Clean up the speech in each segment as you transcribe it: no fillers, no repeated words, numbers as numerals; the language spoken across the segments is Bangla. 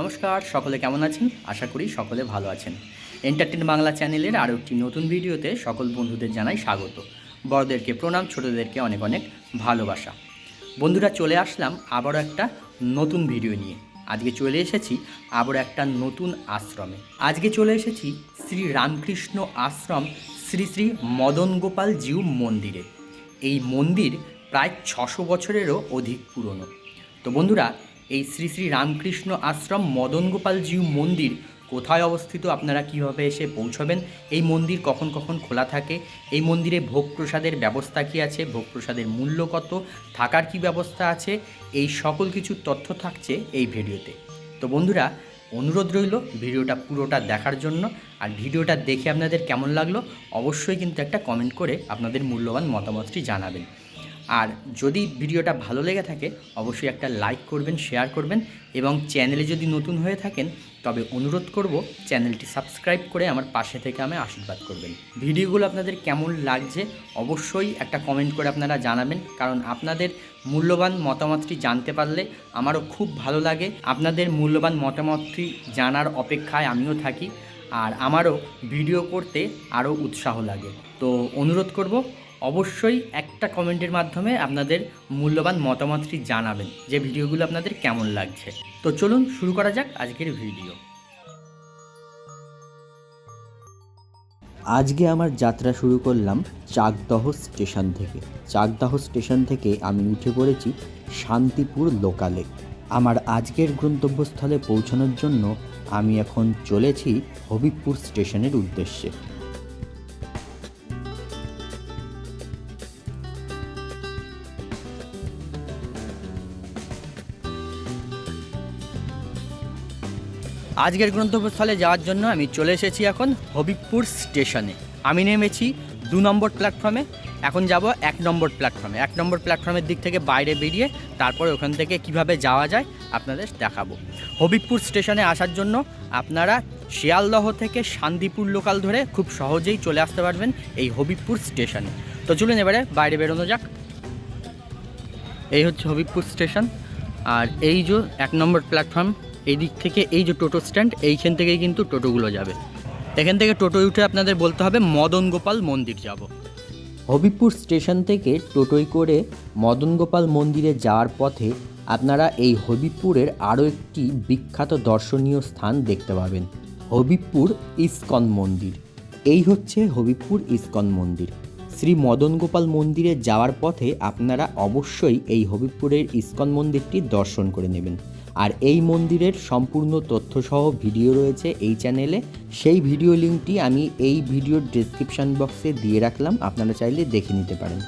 নমস্কার, সকলে কেমন আছেন? আশা করি সকলে ভালো আছেন। এন্টারটেন বাংলা চ্যানেলের আরও একটি নতুন ভিডিওতে সকল বন্ধুদের জানাই স্বাগত। বড়দেরকে প্রণাম, ছোটদেরকে অনেক অনেক ভালোবাসা। বন্ধুরা, চলে আসলাম আবারও একটা নতুন ভিডিও নিয়ে। আজকে চলে এসেছি আবারও একটা নতুন আশ্রমে। আজকে চলে এসেছি শ্রী রামকৃষ্ণ আশ্রম শ্রী শ্রী মদন গোপাল জিউ মন্দিরে। এই মন্দির প্রায় 600 বছরেরও অধিক পুরনো। তো বন্ধুরা, এই শ্রী শ্রী রামকৃষ্ণ আশ্রম মদন গোপাল জিউ মন্দির কোথায় অবস্থিত, আপনারা কীভাবে এসে পৌঁছবেন, এই মন্দির কখন কখন খোলা থাকে, এই মন্দিরে ভোগ প্রসাদের ব্যবস্থা কী আছে, ভোগ প্রসাদের মূল্য কত, থাকার কী ব্যবস্থা আছে, এই সকল কিছু তথ্য থাকছে এই ভিডিওতে। তো বন্ধুরা, অনুরোধ রইল ভিডিওটা পুরোটা দেখার জন্য। আর ভিডিওটা দেখে আপনাদের কেমন লাগলো অবশ্যই কিন্তু একটা কমেন্ট করে আপনাদের মূল্যবান মতামতটি জানাবেন। আর যদি ভিডিওটা ভালো লেগে থাকে অবশ্যই একটা লাইক করবেন, শেয়ার করবেন, এবং চ্যানেলে যদি নতুন হয়ে থাকেন তবে অনুরোধ করব চ্যানেলটি সাবস্ক্রাইব করে আমার পাশে থেকে আমায় আশীর্বাদ করবেন। ভিডিওগুলো আপনাদের কেমন লাগছে অবশ্যই একটা কমেন্ট করে আপনারা জানাবেন, কারণ আপনাদের মূল্যবান মতামতটি জানতে পারলে আমারও খুব ভালো লাগে। আপনাদের মূল্যবান মতামতটি জানার অপেক্ষায় আমিও থাকি, আর আমারও ভিডিও করতে আরও উৎসাহ লাগে। তো অনুরোধ করব অবশ্যই একটা কমেন্টের মাধ্যমে আপনাদের মূল্যবান মতামতটি জানাবেন যে ভিডিওগুলো আপনাদের কেমন লাগছে। তো চলুন শুরু করা যাক আজকের ভিডিও। আজকে আমার যাত্রা শুরু করলাম চাকদহ স্টেশন থেকে। চাকদহ স্টেশন থেকে আমি উঠে পড়েছি শান্তিপুর লোকালে। আমার আজকের গন্তব্যস্থলে পৌঁছানোর জন্য আমি এখন চলেছি হবিবপুর স্টেশনের উদ্দেশ্যে। আজকের গন্তব্যস্থলে যাওয়ার জন্য আমি চলে এসেছি এখন হবিবপুর স্টেশনে। আমি নেমেছি 2 নম্বর প্ল্যাটফর্মে, এখন যাব 1 নম্বর প্ল্যাটফর্মে। 1 নম্বর প্ল্যাটফর্মের দিক থেকে বাইরে বেরিয়ে তারপরে ওখান থেকে কিভাবে যাওয়া যায় আপনাদের দেখাবো। হবিবপুর স্টেশনে আসার জন্য আপনারা শিয়ালদহ থেকে শান্তিপুর লোকাল ধরে খুব সহজেই চলে আসতে পারবেন এই হবিবপুর স্টেশনে। তো চলুন এবারে বাইরে বেরোনো যাক। এই হচ্ছে হবিবপুর স্টেশন, আর এই যে 1 নম্বর প্ল্যাটফর্ম, এই দিক থেকে এই যে টোটো স্ট্যান্ড, এইখান থেকেই কিন্তু টোটোগুলো যাবে। এখান থেকে টোটো উঠে আপনাদের বলতে হবে মদন গোপাল মন্দির যাব। হবিবপুর স্টেশন থেকে টোটোয় করে মদন গোপাল মন্দিরে যাওয়ার পথে আপনারা এই হবিবপুরের আরও একটি বিখ্যাত দর্শনীয় স্থান দেখতে পাবেন, হবিবপুর ইস্কন মন্দির। এই হচ্ছে হবিবপুর ইস্কন মন্দির। শ্রী মদন গোপাল মন্দিরে যাওয়ার পথে আপনারা অবশ্যই এই হবিবপুরের ইস্কন মন্দিরটি দর্শন করে নেবেন। আর এই মন্দিরের সম্পূর্ণ তথ্যসহ ভিডিও রয়েছে এই চ্যানেলে। সেই ভিডিও লিঙ্কটি আমি এই ভিডিওর ডেসক্রিপশান বক্সে দিয়ে রাখলাম, আপনারা চাইলে দেখে নিতে পারেন।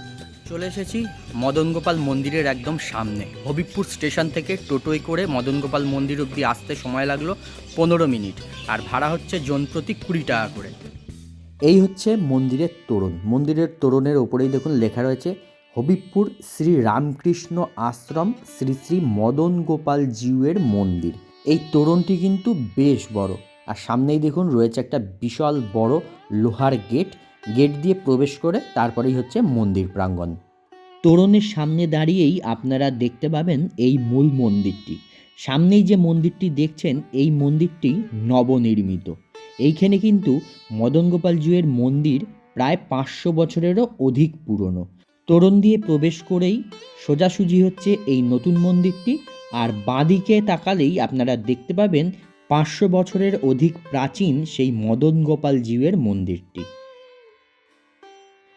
চলে এসেছি মদন গোপাল মন্দিরের একদম সামনে। হবিবপুর স্টেশন থেকে টোটোয় করে মদন গোপাল মন্দির অবধি আসতে সময় লাগলো 15 মিনিট, আর ভাড়া হচ্ছে জন প্রতি 20 টাকা করে। এই হচ্ছে মন্দিরের তোরণ। মন্দিরের তোরণের ওপরেই দেখুন লেখা রয়েছে হবিবপুর শ্রী রামকৃষ্ণ আশ্রম শ্রী শ্রী মদন গোপাল জিউয়ের মন্দির। এই তোরণটি কিন্তু বেশ বড়, আর সামনেই দেখুন রয়েছে একটা বিশাল বড় লোহার গেট। গেট দিয়ে প্রবেশ করে তারপরেই হচ্ছে মন্দির প্রাঙ্গণ। তোরণের সামনে দাঁড়িয়েই আপনারা দেখতে পাবেন এই মূল মন্দিরটি। সামনেই যে মন্দিরটি দেখছেন এই মন্দিরটি নবনির্মিত। এইখানে কিন্তু মদন গোপাল জিউয়ের মন্দির প্রায় 500 বছরেরও অধিক পুরনো। তোরণ দিয়ে প্রবেশ করেই সোজাসুজি হচ্ছে এই নতুন মন্দিরটি, আর বাঁদিকে তাকালেই আপনারা দেখতে পাবেন 500 বছরের অধিক প্রাচীন সেই মদন গোপাল জিউয়ের মন্দিরটি।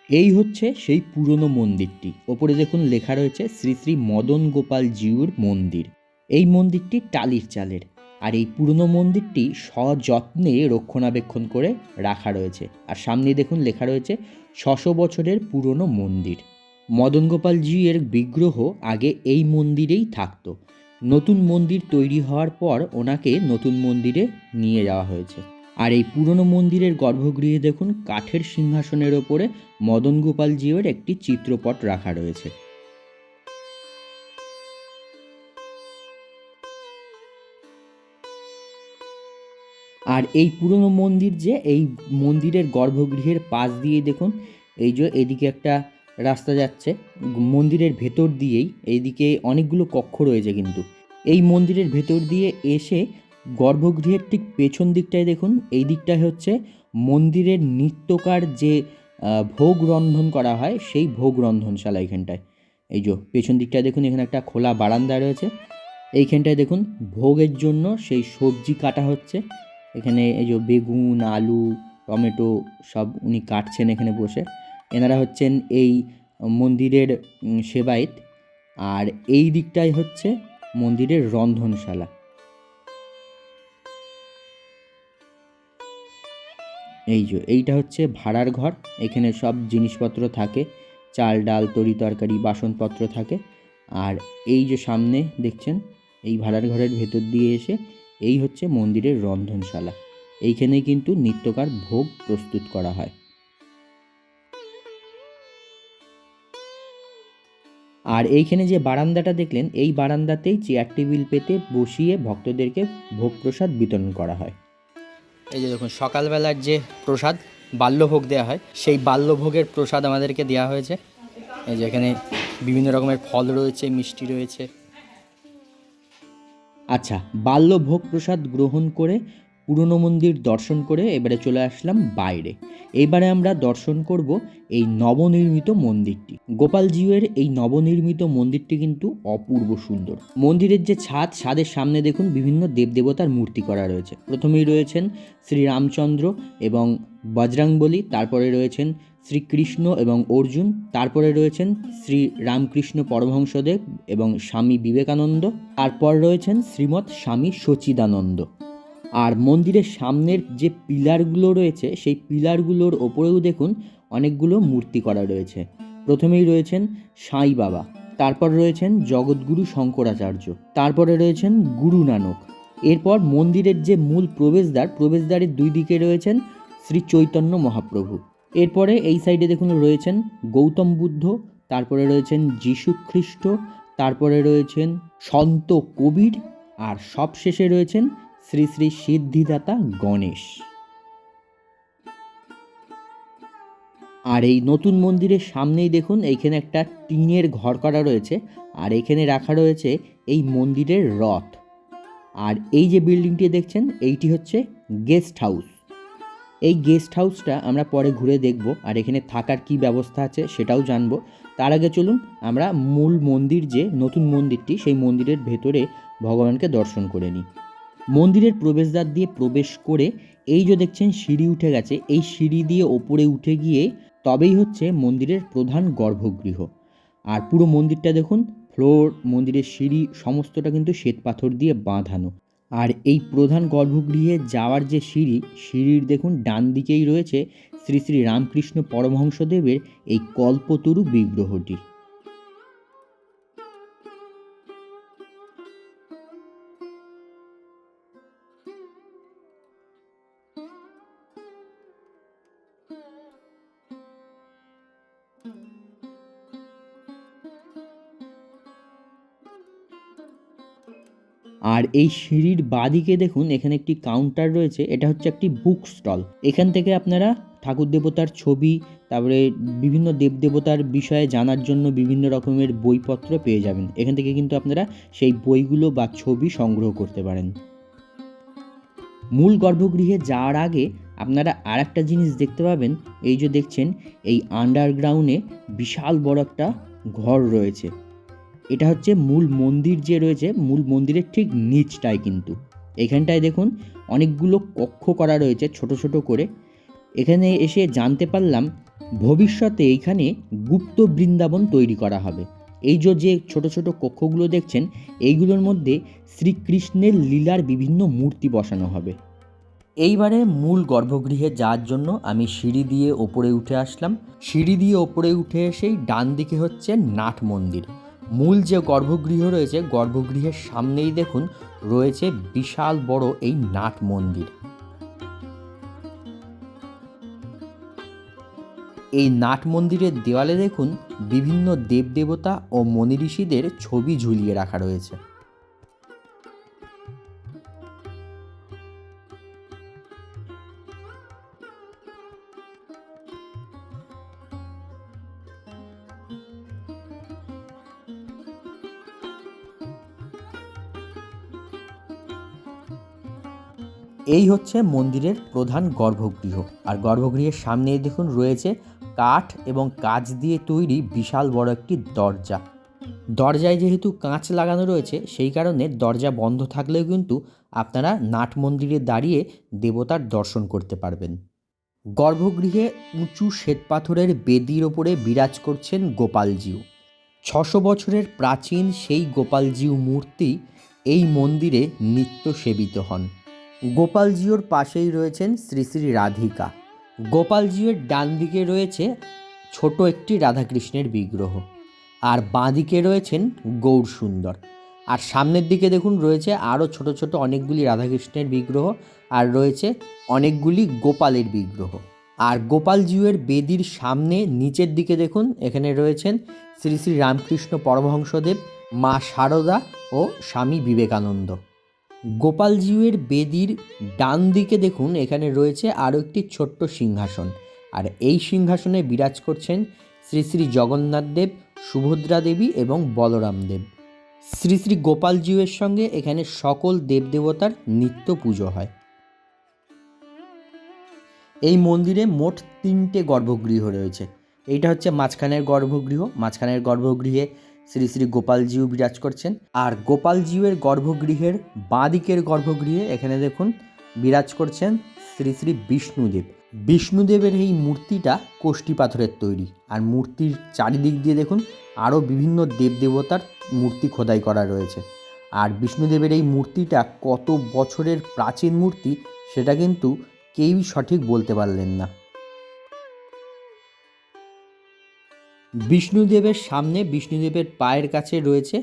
এই হচ্ছে সেই পুরনো মন্দিরটি। ওপরে দেখুন লেখা রয়েছে শ্রী শ্রী মদন গোপাল জিউর মন্দির। এই মন্দিরটি টালির চালের, আর এই পুরনো মন্দিরটি সযত্নে রক্ষণাবেক্ষণ করে রাখা রয়েছে। আর সামনে দেখুন লেখা রয়েছে 600 বছরের পুরনো মন্দির। মদন গোপাল জিউয়ের বিগ্রহ আগে এই মন্দিরেই থাকতো। নতুন মন্দির তৈরি হওয়ার পর ওনাকে নতুন মন্দিরে নিয়ে যাওয়া হয়েছে। আর এই পুরনো মন্দিরের গর্ভগৃহে দেখুন কাঠের সিংহাসনের ওপরে মদন গোপাল জিউয়ের একটি চিত্রপট রাখা রয়েছে। আর এই পুরনো মন্দির যে এই মন্দিরের গর্ভগৃহের পাশ দিয়ে দেখুন এই যে এদিকে একটা রাস্তা যাচ্ছে মন্দিরের ভেতর দিয়েই, এইদিকে অনেকগুলো কক্ষ রয়েছে কিন্তু এই মন্দিরের ভেতর দিয়ে এসে গর্ভগৃহের ঠিক পেছন দিকটায় দেখুন এই দিকটায় হচ্ছে মন্দিরের নিত্যকার যে ভোগ রন্ধন করা হয় সেই ভোগ রন্ধনশালা। এইখানটায় এই যে পেছন দিকটায় দেখুন এখানে একটা খোলা বারান্দা রয়েছে, এইখানটায় দেখুন ভোগের জন্য সেই সবজি কাটা হচ্ছে। এখানে এই যে বেগুন, আলু, টমেটো সব উনি কাটছেন এখানে বসে। এনারা হচ্ছেন এই মন্দিরের সেবায়েত। আর এই দিকটাই হচ্ছে মন্দিরের রন্ধনশালা। এই যে এইটা হচ্ছে ভাড়ার ঘর, এখানে সব জিনিসপত্র থাকে, চাল ডাল তরি তরকারি বাসনপত্র থাকে। আর এই যে সামনে দেখছেন এই ভাড়ার ঘরের ভেতর দিয়ে এসে এই হচ্ছে মন্দিরের রন্ধনশালা, এইখানেই কিন্তু নিত্যকার ভোগ প্রস্তুত করা হয়। আর এইখানে যে বারান্দাটা দেখলেন এই বারান্দাতেই চেয়ার টেবিল পেতে বসিয়ে ভক্তদেরকে ভোগ প্রসাদ বিতরণ করা হয়। এই যে দেখুন সকালবেলার যে প্রসাদ বাল্যভোগ দেওয়া হয় সেই বাল্যভোগের প্রসাদ আমাদেরকে দেওয়া হয়েছে। এই যে এখানে বিভিন্ন রকমের ফল রয়েছে, মিষ্টি রয়েছে। আচ্ছা, বাল্যভোগ প্রসাদ গ্রহণ করে পুরনো মন্দির দর্শন করে এবারে চলে আসলাম বাইরে। এইবারে আমরা দর্শন করব এই নবনির্মিত মন্দিরটি। গোপাল জিউয়ের এই নবনির্মিত মন্দিরটি কিন্তু অপূর্ব সুন্দর। মন্দিরের যে ছাদের সামনে দেখুন বিভিন্ন দেবদেবতার মূর্তি করা রয়েছে। প্রথমেই রয়েছেন শ্রী রামচন্দ্র এবং বজরংবলী, তারপরে রয়েছেন শ্রীকৃষ্ণ এবং অর্জুন, তারপরে রয়েছেন শ্রী রামকৃষ্ণ পরমহংসদেব এবং স্বামী বিবেকানন্দ, তারপর রয়েছেন শ্রীমৎ স্বামী সচিদানন্দ। আর মন্দিরের সামনের যে পিলারগুলো রয়েছে সেই পিলারগুলোর ওপরেও দেখুন অনেকগুলো মূর্তি করা রয়েছে। প্রথমেই রয়েছেন সাই বাবা, তারপর রয়েছেন জগৎগুরু শঙ্করাচার্য, তারপরে রয়েছেন গুরু নানক। এরপর মন্দিরের যে মূল প্রবেশদ্বারের দুই দিকে রয়েছেন শ্রী চৈতন্য মহাপ্রভু। এরপরে এই সাইডে দেখুন রয়েছেন গৌতম বুদ্ধ, তারপরে রয়েছেন যীশু খ্রিস্ট, তারপরে রয়েছেন সন্ত কবির, আর সবশেষে রয়েছেন শ্রী শ্রী সিদ্ধিদাতা গণেশ। আর এই নতুন মন্দিরের সামনেই দেখুন এইখানে একটা টিনের ঘর করা রয়েছে, আর এখানে রাখা রয়েছে এই মন্দিরের রথ। আর এই যে বিল্ডিংটি দেখছেন এইটি হচ্ছে গেস্ট হাউস। এই গেস্ট হাউসটা আমরা পরে ঘুরে দেখব, আর এখানে থাকার কি ব্যবস্থা আছে সেটাও জানবো। তার আগে চলুন আমরা মূল মন্দির যে নতুন মন্দিরটি সেই মন্দিরের ভেতরে ভগবানকে দর্শন করে নিই। মন্দিরের প্রবেশদ্বার দিয়ে প্রবেশ করে এই যে দেখছেন সিঁড়ি উঠে গেছে, এই সিঁড়ি দিয়ে ওপরে উঠে গিয়ে তবেই হচ্ছে মন্দিরের প্রধান গর্ভগৃহ। আর পুরো মন্দিরটা দেখুন ফ্লোর, মন্দিরের সিঁড়ি সমস্তটা কিন্তু শ্বেত পাথর দিয়ে বাঁধানো। আর এই প্রধান গর্ভগৃহে যাওয়ার যে সিঁড়ির দেখুন ডান দিকেই রয়েছে শ্রী শ্রী রামকৃষ্ণ পরমহংসদেবের এই কল্পতরু বিগ্রহটি। আর এই সিঁড়ির বাঁদিকে দেখুন এখানে একটি কাউন্টার রয়েছে, এটা হচ্ছে একটি বুক স্টল। এখান থেকে আপনারা ঠাকুর দেবতার ছবি, তারপরে বিভিন্ন দেবদেবতার বিষয়ে জানার জন্য বিভিন্ন রকমের বইপত্র পেয়ে যাবেন। এখান থেকে কিন্তু আপনারা সেই বইগুলো বা ছবি সংগ্রহ করতে পারেন। মূল গর্ভগৃহে যাওয়ার আগে আপনারা আর একটা জিনিস দেখতে পাবেন, এই যে দেখছেন এই আন্ডারগ্রাউন্ডে বিশাল বড় একটা ঘর রয়েছে। এটা হচ্ছে মূল মন্দির যে রয়েছে, মূল মন্দিরের ঠিক নিচটায় কিন্তু এখানটায় দেখুন অনেকগুলো কক্ষ করা রয়েছে ছোট ছোট করে। এখানে এসে জানতে পারলাম ভবিষ্যতে এইখানে গুপ্ত বৃন্দাবন তৈরি করা হবে। এই যে ছোট ছোট কক্ষগুলো দেখছেন এইগুলোর মধ্যে শ্রীকৃষ্ণের লীলার বিভিন্ন মূর্তি বসানো হবে। এইবারে মূল গর্ভগৃহে যাওয়ার জন্য আমি সিঁড়ি দিয়ে ওপরে উঠে আসলাম। সিঁড়ি দিয়ে ওপরে উঠে এসেই ডান দিকে হচ্ছে নাট মন্দির। মূল যে গর্ভগৃহ রয়েছে, গর্ভগৃহের সামনেই দেখুন রয়েছে বিশাল বড় এই নাট মন্দির। এই নাট মন্দিরের দেওয়ালে দেখুন বিভিন্ন দেবদেবতা ও মনি ঋষিদের ছবি ঝুলিয়ে রাখা রয়েছে। এই হচ্ছে মন্দিরের প্রধান গর্ভগৃহ। আর গর্ভগৃহের সামনেই দেখুন রয়েছে কাঠ এবং কাঁচ দিয়ে তৈরি বিশাল বড় একটি দরজা। দরজায় যেহেতু কাঁচ লাগানো রয়েছে, সেই কারণে দরজা বন্ধ থাকলেও কিন্তু আপনারা নাট মন্দিরে দাঁড়িয়ে দেবতার দর্শন করতে পারবেন। গর্ভগৃহে উঁচু শ্বেতপাথরের বেদির ওপরে বিরাজ করছেন গোপালজিউ। 600 বছরের প্রাচীন সেই গোপালজিউ মূর্তি এই মন্দিরে নিত্য সেবিত হন। গোপালজিউর পাশেই রয়েছেন শ্রী শ্রী রাধিকা। গোপালজিউর ডান দিকে রয়েছে ছোট একটি রাধাকৃষ্ণের বিগ্রহ, আর বাঁ দিকে রয়েছেন গৌরসুন্দর। আর সামনের দিকে দেখুন রয়েছে আরও ছোট ছোট অনেকগুলি রাধাকৃষ্ণের বিগ্রহ, আর রয়েছে অনেকগুলি গোপালের বিগ্রহ। আর গোপালজিউয়ের বেদির সামনে নিচের দিকে দেখুন এখানে রয়েছেন শ্রী শ্রী রামকৃষ্ণ পরমহংসদেব, মা শারদা ও স্বামী বিবেকানন্দ। গোপালজিউয়ের বেদির ডান দিকে দেখুন এখানে রয়েছে আরও একটি ছোট্ট সিংহাসন, আর এই সিংহাসনে বিরাজ করছেন শ্রী শ্রী জগন্নাথ দেব, সুভদ্রা দেবী এবং বলরাম দেব। শ্রী শ্রী গোপালজিউয়ের সঙ্গে এখানে সকল দেবদেবতার নিত্য পুজো হয়। এই মন্দিরে মোট 3টে গর্ভগৃহ রয়েছে। এইটা হচ্ছে মাঝখানের গর্ভগৃহ। মাঝখানের গর্ভগৃহে শ্রী শ্রী গোপালজিউ বিরাজ করছেন। আর গোপালজিউয়ের গর্ভগৃহের বাঁ দিকের গর্ভগৃহে এখানে দেখুন বিরাজ করছেন শ্রী শ্রী বিষ্ণুদেব। বিষ্ণুদেবের এই মূর্তিটা কোষ্ঠী পাথরের তৈরি, আর মূর্তির চারিদিক দিয়ে দেখুন আরও বিভিন্ন দেবদেবতার মূর্তি খোদাই করা রয়েছে। আর বিষ্ণুদেবের এই মূর্তিটা কত বছরের প্রাচীন মূর্তি সেটা কিন্তু কেউই সঠিক বলতে পারলেন না। বিষ্ণুদেবের সামনে বিষ্ণুদেবের পায়ের কাছে রয়েছে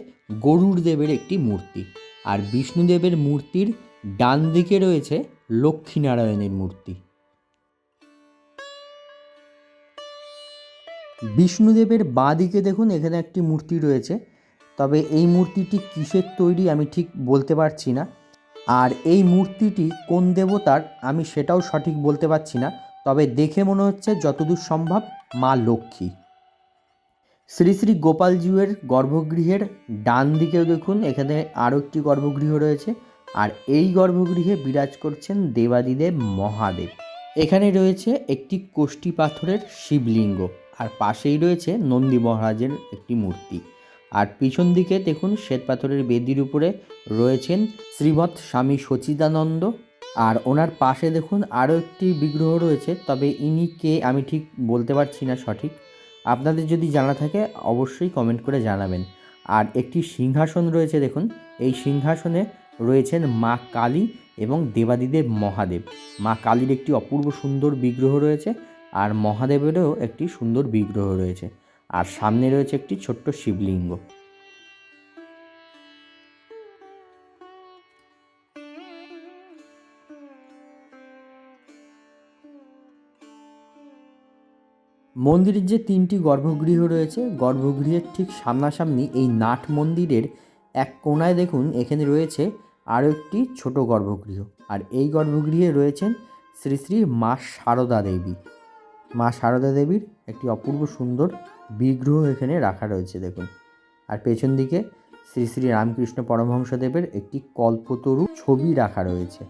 গরুড় দেবের একটি মূর্তি, আর বিষ্ণুদেবের মূর্তির ডান দিকে রয়েছে লক্ষ্মীনারায়ণের মূর্তি। বিষ্ণুদেবের বাঁ দিকে দেখুন এখানে একটি মূর্তি রয়েছে, তবে এই মূর্তিটি কিসের তৈরি আমি ঠিক বলতে পারছি না। আর এই মূর্তিটি কোন দেবতার আমি সেটাও সঠিক বলতে পারছি না, তবে দেখে মনে হচ্ছে যতদূর সম্ভব মা লক্ষ্মী। শ্রী শ্রী গোপালজিউয়ের গর্ভগৃহের ডান দিকেও দেখুন এখানে আরও একটি গর্ভগৃহ রয়েছে, আর এই গর্ভগৃহে বিরাজ করছেন দেবাদিদেব মহাদেব। এখানে রয়েছে একটি কোষ্ঠী পাথরের শিবলিঙ্গ, আর পাশেই রয়েছে নন্দী মহারাজের একটি মূর্তি। আর পিছন দিকে দেখুন শ্বেতপাথরের বেদির উপরে রয়েছেন শ্রীমৎ স্বামী সচিদানন্দ, আর ওনার পাশে দেখুন আরও একটি বিগ্রহ রয়েছে, তবে ইনি কে আমি ঠিক বলতে পারছি না সঠিক। আপনাদের যদি জানা থাকে অবশ্যই কমেন্ট করে জানাবেন। আর একটি সিংহাসন রয়েছে দেখুন, এই সিংহাসনে রয়েছেন মা কালী এবং দেবাদিদেব মহাদেব। মা কালীর একটি অপূর্ব সুন্দর বিগ্রহ রয়েছে, আর মহাদেবেরও একটি সুন্দর বিগ্রহ রয়েছে, আর সামনে রয়েছে একটি ছোট্ট শিবলিঙ্গ। মন্দিরের যে 3টি গর্ভগৃহ রয়েছে, গর্ভগৃহের ঠিক সামনাসামনি এই নাট মন্দিরের এক কোণায় দেখুন এখানে রয়েছে আরও একটি ছোট গর্ভগৃহ, আর এই গর্ভগৃহে রয়েছেন শ্রী শ্রী মা শারদা দেবী। মা শারদা দেবীর একটি অপূর্ব সুন্দর বিগ্রহ এখানে রাখা রয়েছে দেখুন। আর পেছন দিকে শ্রী শ্রী রামকৃষ্ণ পরমহংসদেবের একটি কল্পতরু ছবি রাখা রয়েছে।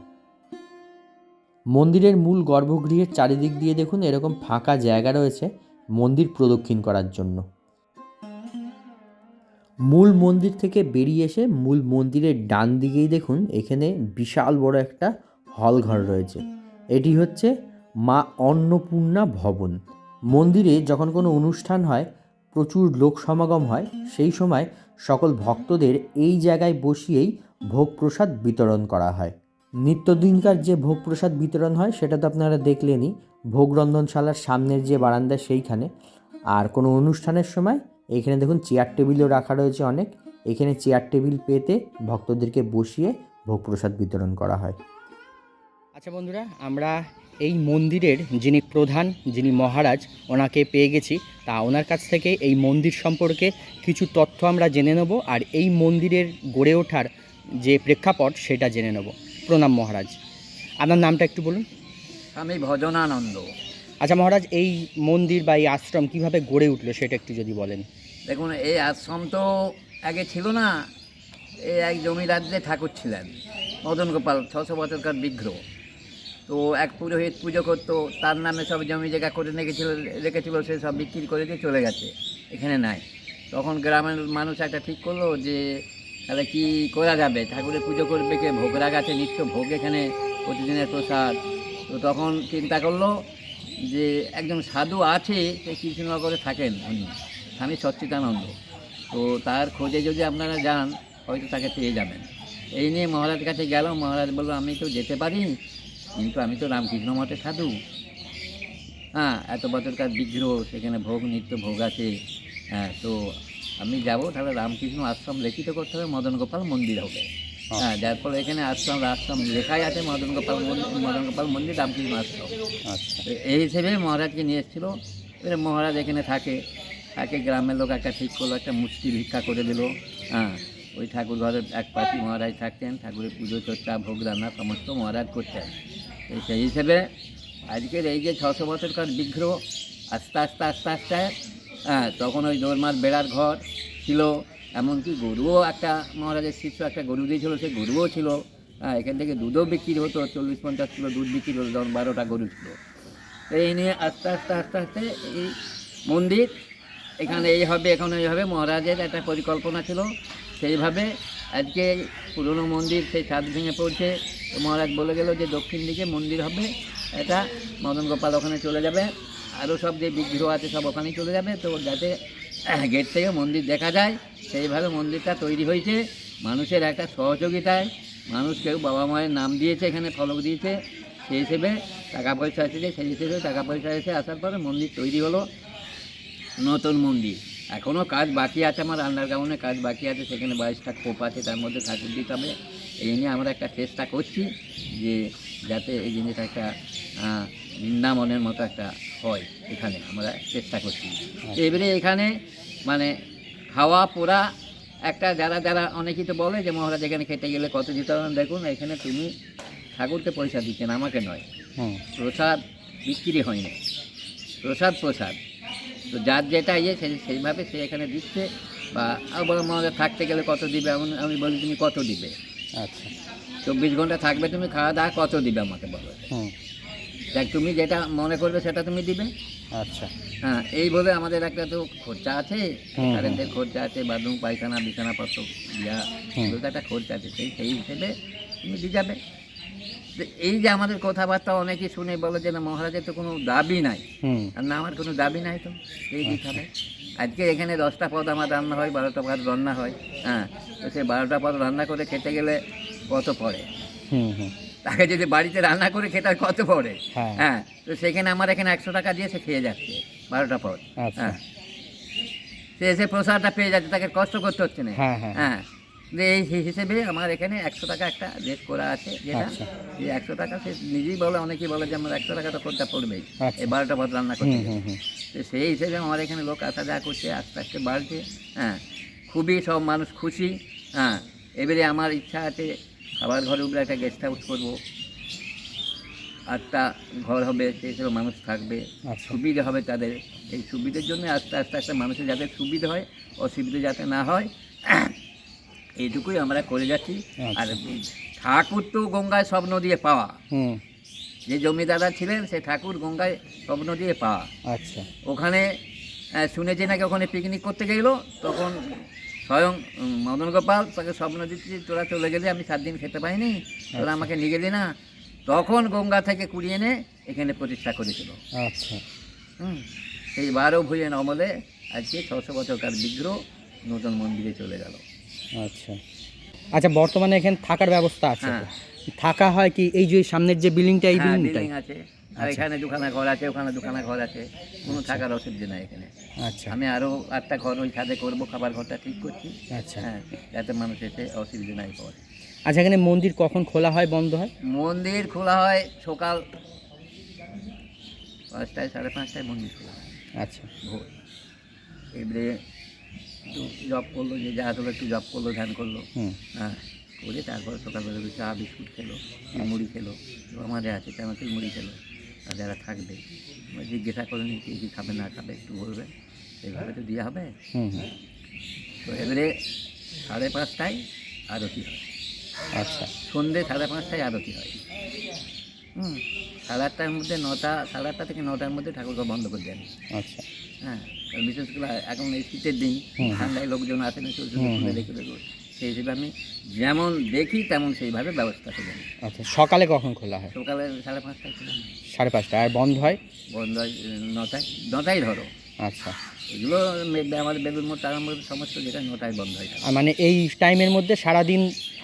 মন্দিরের মূল গর্ভগৃহের চারিদিক দিয়ে দেখুন এরকম ফাঁকা জায়গা রয়েছে মন্দির প্রদক্ষিণ করার জন্য। মূল মন্দির থেকে বেরিয়ে এসে মূল মন্দিরের ডান দিকেই দেখুন এখানে বিশাল বড় একটা হল ঘর রয়েছে। এটি হচ্ছে মা অন্নপূর্ণা ভবন। মন্দিরে যখন কোনো অনুষ্ঠান হয়, প্রচুর লোক সমাগম হয়, সেই সময় সকল ভক্তদের এই জায়গায় বসিয়েই ভোগ প্রসাদ বিতরণ করা হয়। নিত্যদিনকার যে ভোগ প্রসাদ বিতরণ হয় সেটা তো আপনারা দেখলেনই, ভোগ রন্ধনশালার সামনের যে বারান্দা সেইখানে। আর কোনো অনুষ্ঠানের সময় এইখানে দেখুন চেয়ার টেবিলও রাখা রয়েছে অনেক। এখানে চেয়ার টেবিল পেতে ভক্তদেরকে বসিয়ে ভোগ প্রসাদ বিতরণ করা হয়। আচ্ছা বন্ধুরা, আমরা এই মন্দিরের যিনি প্রধান, যিনি মহারাজ, ওনাকে পেয়ে গেছি। তা ওনার কাছ থেকে এই মন্দির সম্পর্কে কিছু তথ্য আমরা জেনে নেব, আর এই মন্দিরের গড়ে ওঠার যে প্রেক্ষাপট সেটা জেনে নেব। প্রণাম মহারাজ, আপনার নামটা একটু বলুন। আমি ভজনানন্দ। আচ্ছা মহারাজ, এই মন্দির বা এই আশ্রম কীভাবে গড়ে উঠলো সেটা একটু যদি বলেন। দেখুন, এই আশ্রম তো আগে ছিল না। এই এক জমিদারদের ঠাকুর ছিলেন মদন গোপাল, 600 বছরকার বিগ্রহ। তো এক পুরোহিত পুজো করতো, তার নামে সব জমি জায়গা করে রেখেছিল, সে সব বিক্রি করে দিয়ে চলে গেছে, এখানে নাই। তখন গ্রামের মানুষ একটা ঠিক করলো যে তাহলে কী করা যাবে, ঠাকুরের পুজো করবে কে, ভোগ রাগ আছে, নিত্য ভোগ এখানে, প্রতিদিনের প্রসাদ। তো তখন চিন্তা করলো যে একজন সাধু আছে, সে কৃষ্ণনগরে থাকেন, উনি স্বামী সচ্চিদানন্দ। তো তার খোঁজে যদি আপনারা যান হয়তো তাকে পেয়ে যাবেন। এই নিয়ে মহারাজের কাছে গেল। মহারাজ বললো আমি তো যেতে পারি, কিন্তু আমি তো রামকৃষ্ণ মঠের সাধু। হ্যাঁ, এত বছরকার বিগ্রহ, সেখানে ভোগ, নিত্য ভোগ আছে। হ্যাঁ, তো আমি যাব, তাহলে রামকৃষ্ণ আশ্রম লিখিত করতে হবে, মদন গোপাল মন্দির হবে। হ্যাঁ, যার ফলে এখানে আশ্রম লেখাই আছে, মদন গোপাল মন্দির রামকৃষ্ণ আশ্রম। আচ্ছা, তো এই হিসেবে মহারাজকে নিয়ে এসেছিলো। এবারে মহারাজ এখানে থাকে, গ্রামের লোক একটা ঠিক করলো, একটা মুষ্টি ভিক্ষা করে দিল। হ্যাঁ, ওই ঠাকুর ঘরের এক পাশে মহারাজ থাকতেন, ঠাকুরের পুজো চর্চা, ভোগ রান্না সমস্ত মহারাজ করতেন। তো সেই হিসেবে আজকের এই যে 600 বছরকার বিগ্রহ, আস্তে আস্তে হ্যাঁ, তখন ওই দোরমার বেড়ার ঘর ছিল, এমনকি গরুও একটা মহারাজের শিষ্য একটা গরু দিয়েছিল, সেই গরুও ছিল। হ্যাঁ, এখান থেকে দুধও বিক্রি হতো, 40-50 কিলো দুধ বিক্রি হতো, 10-12টা গরু ছিল। তো এই নিয়ে আস্তে আস্তে এই মন্দির এখানে এই হবে, এখন এই হবে, মহারাজের একটা পরিকল্পনা ছিল। সেইভাবে আজকে পুরনো মন্দির সেই ছাদ ভেঙে পড়ছে। তো মহারাজ বলে গেল যে দক্ষিণ দিকে মন্দির হবে, এটা মদন গোপাল ওখানে চলে যাবে, আরও সব যে বিগ্রহ আছে সব ওখানেই চলে যাবে। তো যাতে গেট থেকে মন্দির দেখা যায়, সেইভাবে মন্দিরটা তৈরি হয়েছে মানুষের একটা সহযোগিতায়। মানুষ কেউ বাবা মায়ের নাম দিয়েছে, এখানে ফলক দিয়েছে, সেই হিসেবে টাকা পয়সা এসেছে, সেই হিসেবে টাকা পয়সা এসে আসার পরে মন্দির তৈরি হলো, নতুন মন্দির। এখনও কাজ বাকি আছে, আমার আন্ডারগ্রাউন্ডে কাজ বাকি আছে, সেখানে 22টা খোপ আছে, তার মধ্যে ঠাকুর দিতে হবে। এই নিয়ে আমরা একটা চেষ্টা করছি যে যাতে এই জিনিসটা একটা বৃন্দাবনের মতো একটা হয়, এখানে আমরা চেষ্টা করছি। এবারে এখানে মানে খাওয়া পোড়া একটা, যারা অনেকেই তো বলে যে মহারাজ এখানে খেতে গেলে কত দিতে হবে। দেখুন, এখানে তুমি ঠাকুরকে পয়সা দিচ্ছেন, আমাকে নয়। প্রসাদ বিক্রি হয়নি, প্রসাদ। তো যার যেটা সেইভাবে সে এখানে দিচ্ছে। বা বলো মহারাজ থাকতে গেলে কত দিবে, আমি বলি তুমি কত দিবে। আচ্ছা, 24 ঘন্টা থাকবে তুমি, খাওয়া দাওয়া কত দিবে আমাকে বলো। দেখ, তুমি যেটা মনে করবে সেটা তুমি দিবে। আচ্ছা, হ্যাঁ, এই বলে আমাদের একটা তো খরচা আছে, কারেন্টের খরচা আছে, বাথরুম পায়খানা বিছানাপত্র দিয়া, এগুলো একটা খরচা আছে, সেই হিসেবে তুমি দিয়ে যাবে। এই যে আমাদের কথাবার্তা অনেকেই শুনে বলে যে না মহারাজের তো কোনো দাবি নাই, আর না আমার কোনো দাবি নাই, তো এই দিতে হবে। আজকে এখানে 10টা পদ আমার রান্না হয়, 12টা পদ রান্না হয়। হ্যাঁ, তো সেই 12টা পদ রান্না করে খেতে গেলে কত পড়ে, তাকে যদি বাড়িতে রান্না করে খেতে হয় কত পড়ে। হ্যাঁ, তো সেখানে আমার এখানে 100 টাকা দিয়ে সে খেয়ে যাচ্ছে 12টা পদ। হ্যাঁ, সে এসে প্রসাদটা পেয়ে যাচ্ছে, তাকে কষ্ট করতে হচ্ছে না। হ্যাঁ, যে এই হিসেবে আমার এখানে 100 টাকা একটা রেট করা আছে, যেটা যে 100 টাকা সে নিজেই বলে, অনেকেই বলে যে আমার 100 টাকা তো খরচা পড়বেই এই 12টা পদ রান্না করতে। তো সেই হিসেবে আমার এখানে লোক আসা যাওয়া করছে, আস্তে আস্তে বাড়ছে। হ্যাঁ, খুবই সব মানুষ খুশি। হ্যাঁ, এবারে আমার ইচ্ছা আছে খাবার ঘরের উপরে একটা গেস্ট হাউস করবো, 8টা ঘর হবে, সেই হিসেবে মানুষ থাকবে, সুবিধা হবে তাদের। এই সুবিধার জন্য আস্তে আস্তে মানুষের যাতে সুবিধা হয়, অসুবিধা যাতে না হয়, এইটুকুই আমরা করে যাচ্ছি। আর ঠাকুর তো গঙ্গায় স্বপ্ন দিয়ে পাওয়া, যে জমিদাররা ছিলেন সে ঠাকুর গঙ্গায় স্বপ্ন দিয়ে পাওয়া। আচ্ছা, ওখানে শুনেছি নাকি ওখানে পিকনিক করতে গেল, তখন স্বয়ং মদন গোপাল তাকে স্বপ্ন দিচ্ছি, তোরা চলে গেলে আমি 7 দিন খেতে পাইনি, তোরা আমাকে নিয়ে গেলি না। তখন গঙ্গা থেকে কুড়িয়ে এনে এখানে প্রতিষ্ঠা করেছিল। আচ্ছা, সেই 12 ভূঁইয়ের আমলে আজকে 600 বছরকার বিগ্রহ নতুন মন্দিরে চলে গেল। আচ্ছা, আচ্ছা, বর্তমানে এখানে থাকার ব্যবস্থা আছে? থাকা হয় কি এই যে সামনের যে বিল্ডিংটা, এই বিল্ডিংটাই আছে, আর এখানে দুখানা ঘর আছে, ওখানে দুখানা ঘর আছে, কোনো থাকার অসুবিধা নাই এখানে। আচ্ছা আমি আরও একটা ঘর ওই ছাদে করবো, খাবার ঘরটা ঠিক করছি। আচ্ছা হ্যাঁ, যাতে মানুষ এসে অসুবিধা নাই পড়ে। আচ্ছা, এখানে মন্দির কখন খোলা হয় বন্ধ হয়? মন্দির খোলা হয় সকাল 5টায় 5:30টায় মন্দির খোলা হয় আচ্ছা ভোর। এবারে একটু জব করলো, যে যা হলো একটু জব করলো, ধ্যান করলো, হুম হ্যাঁ, করে তারপর সকালবেলা একটু চা বিস্কুট খেলো, মুড়ি খেলো, আমাদের আছে চানাচুর মুড়ি খেলো। আর যারা থাকবে আমরা জিজ্ঞাসা করে নিই কী খাবে না খাবে একটু বলবে, এইভাবে তো দেওয়া হবে। হুম হুম তো এবারে 5:30টায় আরতি হয়। আচ্ছা সন্ধ্যে 5:30টায় আরতি হয়। 8:30টার মধ্যে 8:30 থেকে 9টার মধ্যে ঠাকুরঘর বন্ধ করে দেন। আচ্ছা হ্যাঁ, কারণ বিশেষ করে এখন এই শীতের দিন, ঠান্ডায় লোকজন আসেন, খুলে রেখে দেবো, সেই হিসেবে আমি যেমন দেখি তেমন সেইভাবে ব্যবস্থা করে নিই। আচ্ছা, সকালে কখন খোলা হয়? সকালে 5:30টায় খোলা হয়। 5:30 আর বন্ধ হয়? বন্ধ হয় 9টায় ধরো। আচ্ছা, এগুলো আমাদের বেলুড় মঠ আরম্ভ করে সমস্ত যেটা 9টায় বন্ধ হয়। আর মানে এই টাইমের মধ্যে সারাদিন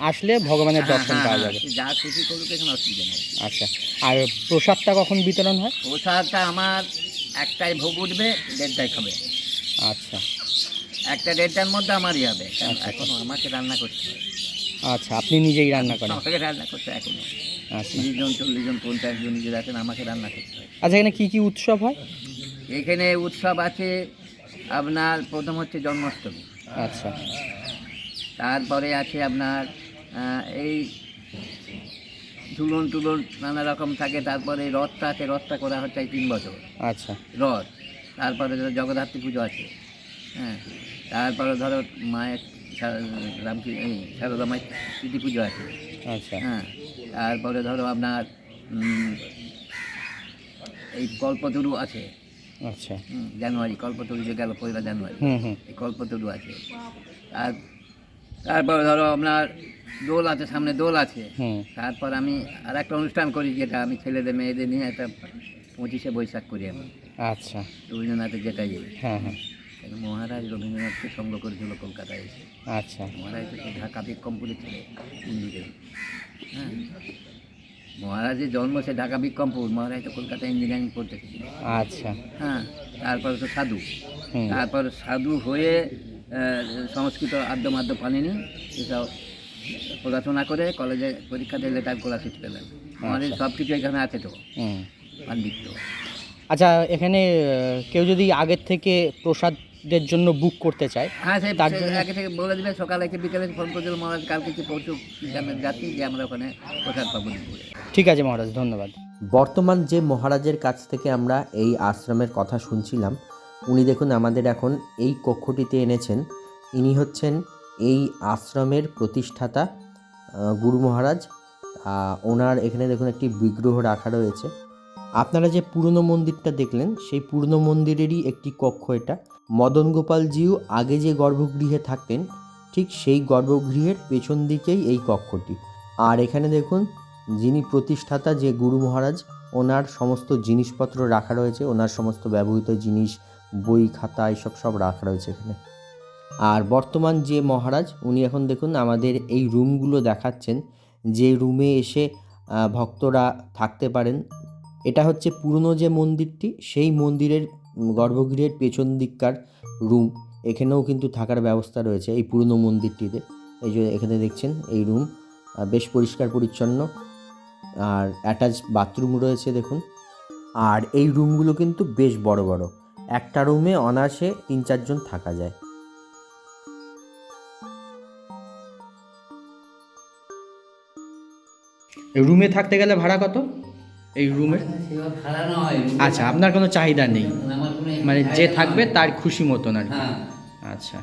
আসলে ভগবানের দর্শন পাওয়া যাবে? যা খুশি করুক, এখানে অসুবিধা নেই। আচ্ছা, আর প্রসাদটা কখন বিতরণ হয়? প্রসাদটা আমার 1টায় ভোগ উঠবে, 1:30টায় খাবে। আচ্ছা 1টা 1:30টার মধ্যে আমারই হবে, কারণ এখনো আমাকে রান্না করতে হয়। আচ্ছা, আপনি নিজেই রান্না করেন? আমাকে রান্না করতে হয় এখনো। আচ্ছা 30 জন 40 জন 50 জন নিজের আছেন, আমাকে রান্না করতে হয়। আচ্ছা, এখানে কি কি উৎসব হয়? এখানে উৎসব আছে আপনার, প্রথম হচ্ছে জন্মাষ্টমী, আচ্ছা তারপরে আছে আপনার এই ঝুলন টুলন নানা রকম থাকে, তারপরে রথটা আছে, রথটা করা হচ্ছে এই 3 বছর আচ্ছা রথ। তারপরে ধরো জগদ্ধাত্রী পুজো আছে, হ্যাঁ, তারপরে ধরো মায়ের সারদা মায়ের স্মৃতি পুজো আছে, আচ্ছা হ্যাঁ, তারপরে ধরো আপনার এই কল্পতরু আছে। আচ্ছা জানুয়ারি কল্পতরু যে গেল 1 জানুয়ারি, হুম এই কল্পতরু আছে। আর তারপরে ধরো আপনার দোল আছে, সামনে দোল আছে। হুম তারপর আমি আর একটা অনুষ্ঠান করি, যেটা আমি ছেলেদের মেয়েদের নিয়ে একটা 25শে বৈশাখ করি আমি, আচ্ছা রবীন্দ্রনাথের যেটাই। হ্যাঁ হ্যাঁ কেন মহারাজ রবীন্দ্রনাথকে সঙ্গ করেছিল কলকাতায় এসে। আচ্ছা মহারাজ তো ঢাকা বিক্রমপুরে ছিল ইঞ্জিনিয়ারিং। হ্যাঁ, মহারাজের জন্ম সে ঢাকা বিক্রমপুর, মহারাজ তো কলকাতায় ইঞ্জিনিয়ারিং পড়তে ছিল। আচ্ছা হ্যাঁ, তারপরে তো সাধু, হুম তারপর সাধু হয়ে সংস্কৃত আদ্য মাদ্য পানিনি, এসব পড়াশোনা করে কলেজে পরীক্ষা দিয়ে লেটার স্কলারশিপ পেলেন। আমাদের সব কিছু এখানে আছে তো, হুম পাণ্ডিত্য। আচ্ছা, এখানে কেউ যদি আগের থেকে প্রসাদের জন্য বুক করতে চায়, হ্যাঁ, সে তার জন্য- আগে থেকে বলে দেবে, সকালে কি বিকেলে ফোন করে দিল, মহারাজ কালকে কি পৌঁছুক যাচ্ছি, যে আমরা ওখানে প্রসাদ পাবো দুপুরে। ঠিক আছে মহারাজ, ধন্যবাদ। বর্তমান যে মহারাজের কাছ থেকে আমরা এই আশ্রমের কথা শুনছিলাম, উনি দেখুন আমাদের এখন এই কক্ষটিতে এনেছেন। ইনি হচ্ছেন এই আশ্রমের প্রতিষ্ঠাতা গুরু মহারাজ। ওনার এখানে দেখুন একটি বিগ্রহ রাখা রয়েছে। আপনারা যে পুরনো মন্দিরটা দেখলেন, সেই পুরনো মন্দিরেরই একটি কক্ষ এটা। মদন গোপালজিও আগে যে গর্ভগৃহে থাকতেন, ঠিক সেই গর্ভগৃহের পেছন দিকেই এই কক্ষটি। আর এখানে দেখুন যিনি প্রতিষ্ঠাতা, যে গুরু মহারাজ, ওনার সমস্ত জিনিসপত্র রাখা রয়েছে, ওনার সমস্ত ব্যবহৃত জিনিস, বই খাতা এসব সব রাখা রয়েছে এখানে। আর বর্তমান যে মহারাজ, উনি এখন দেখুন আমাদের এই রুমগুলো দেখাচ্ছেন, যে রুমে এসে ভক্তরা থাকতে পারেন। এটা হচ্ছে পুরনো যে মন্দিরটি, সেই মন্দিরের গর্ভগৃহের পেছন দিককার রুম। এখানেও কিন্তু থাকার ব্যবস্থা রয়েছে এই পুরনো মন্দিরটিতে। এই যে এখানে দেখছেন এই রুম বেশ পরিষ্কার পরিচ্ছন্ন, আর অ্যাটাচ বাথরুম রয়েছে দেখুন। আর এই রুমগুলো কিন্তু বেশ বড় বড়, একটা রুমে অনায়াসে 3-4 জন থাকা যায়। রুমে থাকতে গেলে ভাড়া কত এই রুমের? ভাড়া নয়, আচ্ছা, আপনার কোনো চাহিদা নেই, আমার কোনো মানে যে থাকবে তার খুশি মতন আর কি? হ্যাঁ, আচ্ছা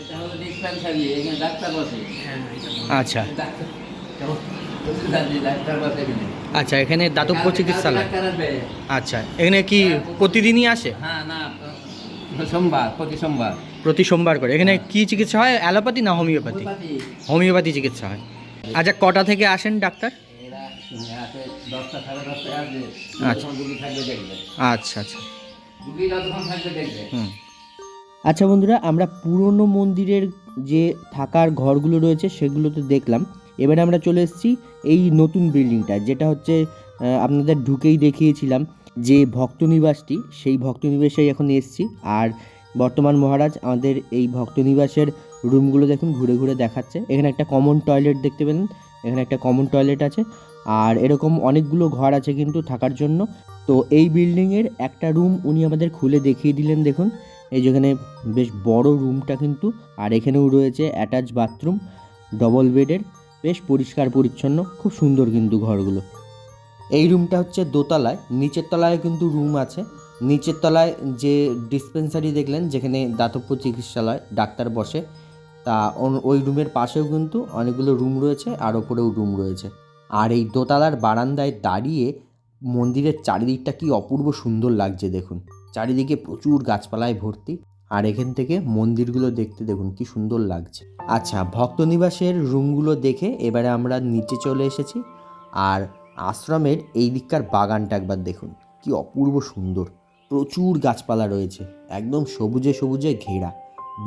এটা হলো ডিসপেন্সারি, এখানে ডাক্তার বসে। আচ্ছা ডাক্তার বসে এখানে। আচ্ছা, এখানে দাতব্য চিকিৎসালয়। ডাক্তার আসবে। আচ্ছা, এখানে কি প্রতিদিনই আসে? হ্যাঁ, না, সোমবার, প্রতি সোমবার। প্রতি সোমবার করে? এখানে কি চিকিৎসা হয়, অ্যালোপ্যাথি না হোমিওপ্যাথি? হোমিওপ্যাথি চিকিৎসা হয়। আচ্ছা, কটা থেকে আসেন ডাক্তার? এরা আসে 10টা 10:30টায় আসবে। আচ্ছা। রুগী থাকবে দেখবে, আচ্ছা আচ্ছা রুগী যতক্ষণ থাকবে দেখবে। হুম আচ্ছা বন্ধুরা, আমরা পুরনো মন্দিরের যে থাকার ঘরগুলো রয়েছে সেগুলো তো দেখলাম। এবারে আমরা চলে এসেছি এই নতুন বিল্ডিংটা, যেটা হচ্ছে আপনাদের ঢুকেই দেখিয়েছিলাম যে ভক্তনিবাসটি, সেই ভক্তনিবাসেই এখন এসেছি। আর বর্তমান মহারাজ আমাদের এই ভক্তনিবাসের রুমগুলো দেখুন ঘুরে ঘুরে দেখাচ্ছে। এখানে একটা কমন টয়লেট দেখতে পেলেন, এখানে একটা কমন টয়লেট আছে, আর এরকম অনেকগুলো ঘর আছে কিন্তু থাকার জন্য। তো এই বিল্ডিংয়ের একটা রুম উনি আমাদের খুলে দেখিয়ে দিলেন। দেখুন এই যেখানে বেশ বড় রুমটা কিন্তু, আর এখানেও রয়েছে অ্যাটাচ বাথরুম, ডবল বেডের, বেশ পরিষ্কার পরিচ্ছন্ন, খুব সুন্দর কিন্তু ঘরগুলো। এই রুমটা হচ্ছে দোতলায়, নিচের তলায় কিন্তু রুম আছে। নিচের তলায় যে ডিসপেন্সারি দেখলেন, যেখানে দাতব্য চিকিৎসালয়, ডাক্তার বসে, তা ওই রুমের পাশেও কিন্তু অনেকগুলো রুম রয়েছে, আর ওপরেও রুম রয়েছে। আর এই দোতলার বারান্দায় দাঁড়িয়ে মন্দিরের চারিদিকটা কি অপূর্ব সুন্দর লাগছে দেখুন। চারিদিকে প্রচুর গাছপালায় ভর্তি, আর এখান থেকে মন্দিরগুলো দেখতে দেখুন কি সুন্দর লাগছে। আচ্ছা, ভক্তনিবাসের রুমগুলো দেখে এবারে আমরা নিচে চলে এসেছি। আর আশ্রমের এই দিককার বাগানটা একবার দেখুন কি অপূর্ব সুন্দর, প্রচুর গাছপালা রয়েছে, একদম সবুজে সবুজে ঘেরা।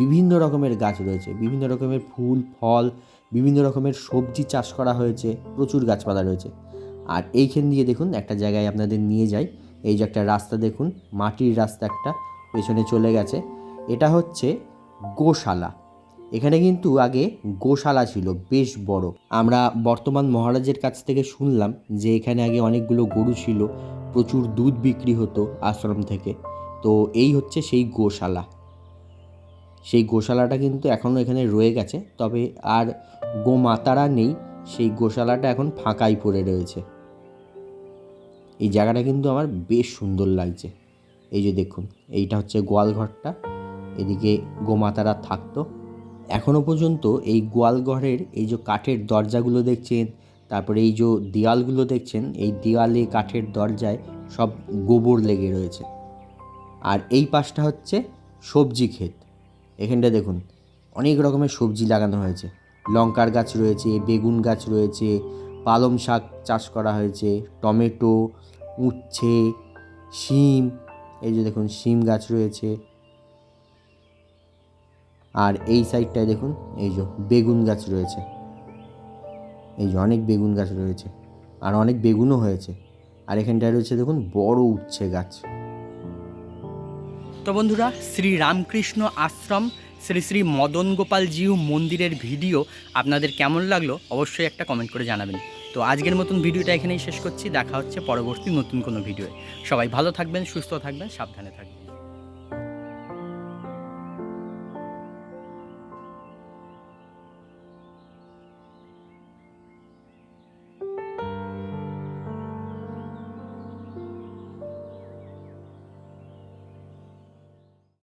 বিভিন্ন রকমের গাছ রয়েছে, বিভিন্ন রকমের ফুল ফল, বিভিন্ন রকমের সবজি চাষ করা হয়েছে, প্রচুর গাছপালা রয়েছে। আর এইখান দিয়ে দেখুন একটা জায়গায় আপনাদের নিয়ে যাই। এই যে একটা রাস্তা দেখুন, মাটির রাস্তা একটা পেছনে চলে গেছে, এটা হচ্ছে গোশালা। এখানে কিন্তু আগে গোশালা ছিল বেশ বড়। আমরা বর্তমান মহারাজের কাছ থেকে শুনলাম যে এখানে আগে অনেকগুলো গরু ছিল, প্রচুর দুধ বিক্রি হতো আশ্রম থেকে। তো এই হচ্ছে সেই গোশালা। সেই গোশালাটা কিন্তু এখনও এখানে রয়ে গেছে, তবে আর গোমাতারা নেই, সেই গোশালাটা এখন ফাঁকাই পড়ে রয়েছে। এই জায়গাটা কিন্তু আমার বেশ সুন্দর লাগছে। এই যে দেখুন, এইটা হচ্ছে গোয়ালঘরটা, এদিকে গোমাতারা থাকতো। এখনও পর্যন্ত এই গোয়ালঘরের এই যে কাঠের দরজাগুলো দেখছেন, তারপরে এই যে দেওয়ালগুলো দেখছেন, এই দেওয়ালে কাঠের দরজায় সব গোবর লেগে রয়েছে। আর এই পাশটা হচ্ছে সবজি ক্ষেত। এখানটা দেখুন অনেক রকমের সবজি লাগানো হয়েছে, লঙ্কার গাছ রয়েছে, বেগুন গাছ রয়েছে, পালং শাক চাষ করা হয়েছে, টমেটো, উচ্ছে, শিম, এই যে দেখুন শিম গাছ রয়েছে। আর এই সাইডটায় দেখুন এই যে বেগুন গাছ রয়েছে, এই যে অনেক বেগুন গাছ রয়েছে, আর অনেক বেগুনও হয়েছে। আর এখানটায় রয়েছে দেখুন বড় উচ্ছে গাছ। তো বন্ধুরা, শ্রী রামকৃষ্ণ আশ্রম শ্রী শ্রী মদন গোপাল জিউ মন্দিরের ভিডিও আপনাদের কেমন লাগলো অবশ্যই একটা কমেন্ট করে জানাবেন। তো আজকের মতন ভিডিওটা এখানেই শেষ করছি, দেখা হচ্ছে পরবর্তী নতুন কোনো ভিডিওয়ে। সবাই ভালো থাকবেন, সুস্থ থাকবেন, সাবধানে থাকবেন।